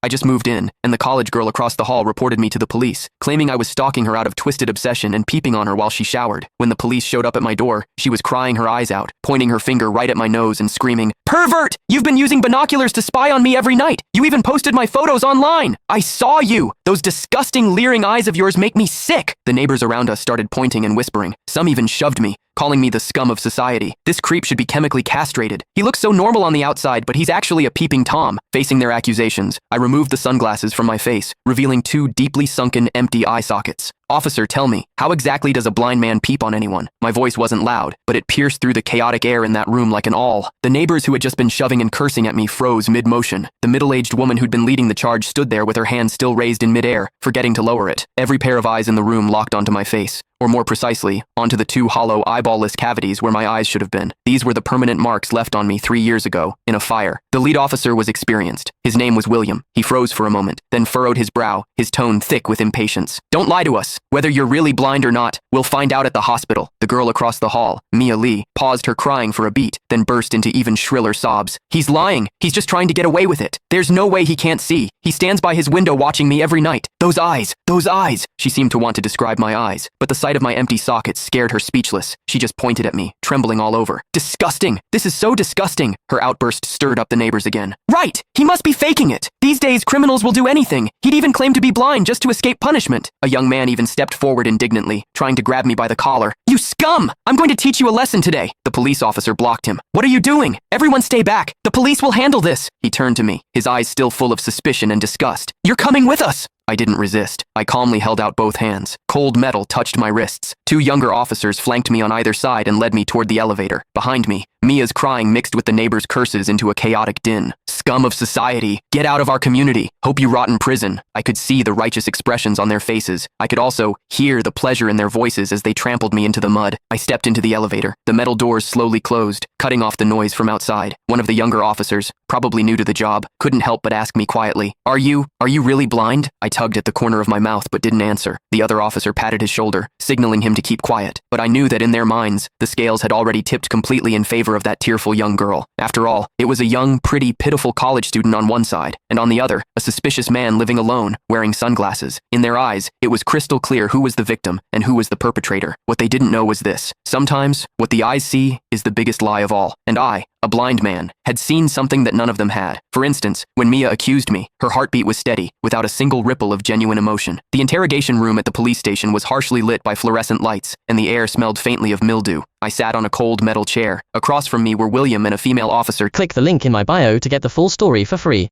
I just moved in, and the college girl across the hall reported me to the police, claiming I was stalking her out of twisted obsession and peeping on her while she showered. When the police showed up at my door, she was crying her eyes out, pointing her finger right at my nose and screaming, "Pervert! You've been using binoculars to spy on me every night! You even posted my photos online! I saw you! Those disgusting, leering eyes of yours make me sick!" The neighbors around us started pointing and whispering. Some even shoved me, calling me the scum of society. This creep should be chemically castrated. He looks so normal on the outside, but he's actually a peeping Tom. Facing their accusations, I removed the sunglasses from my face, revealing two deeply sunken, empty eye sockets. "Officer, tell me, how exactly does a blind man peep on anyone?" My voice wasn't loud, but it pierced through the chaotic air in that room like an awl. The neighbors who had just been shoving and cursing at me froze mid-motion. The middle-aged woman who'd been leading the charge stood there with her hand still raised in mid-air, forgetting to lower it. Every pair of eyes in the room locked onto my face, or more precisely, onto the two hollow, eyeball-less cavities where my eyes should have been. These were the permanent marks left on me 3 years ago, in a fire. The lead officer was experienced. His name was William. He froze for a moment, then furrowed his brow, his tone thick with impatience. "Don't lie to us. Whether you're really blind or not, we'll find out at the hospital." The girl across the hall, Mia Lee, paused her crying for a beat, then burst into even shriller sobs. "He's lying. He's just trying to get away with it. There's no way he can't see. He stands by his window watching me every night. Those eyes, those eyes." She seemed to want to describe my eyes, but the sight of my empty sockets scared her speechless. She just pointed at me, trembling all over. "Disgusting! This is so disgusting!" Her outburst stirred up the neighbors again. "Right! He must be faking it! These days, criminals will do anything. He'd even claim to be blind just to escape punishment." A young man even stepped forward indignantly, trying to grab me by the collar. "You scum! I'm going to teach you a lesson today." The police officer blocked him. "What are you doing? Everyone stay back. The police will handle this." He turned to me, his eyes still full of suspicion and disgust. "You're coming with us." I didn't resist. I calmly held out both hands. Cold metal touched my wrists. Two younger officers flanked me on either side and led me toward the elevator. Behind me, Mia's crying mixed with the neighbors' curses into a chaotic din. "Scum of society! Get out of our community! Hope you rot in prison!" I could see the righteous expressions on their faces. I could also hear the pleasure in their voices as they trampled me into the mud. I stepped into the elevator. The metal doors slowly closed, cutting off the noise from outside. One of the younger officers, probably new to the job, couldn't help but ask me quietly, Are you really blind?" I tugged at the corner of my mouth but didn't answer. The other officer patted his shoulder, signaling him to keep quiet. But I knew that in their minds, the scales had already tipped completely in favor of that tearful young girl. After all, it was a young, pretty, pitiful college student on one side, and on the other, a suspicious man living alone, wearing sunglasses. In their eyes, it was crystal clear who was the victim and who was the perpetrator. What they didn't know was this: sometimes, what the eyes see is the biggest lie of all. And I, a blind man, had seen something that none of them had. For instance, when Mia accused me, her heartbeat was steady, without a single ripple of genuine emotion. The interrogation room at the police station was harshly lit by fluorescent lights, and the air smelled faintly of mildew. I sat on a cold metal chair. Across from me were William and a female officer. Click the link in my bio to get the full story for free.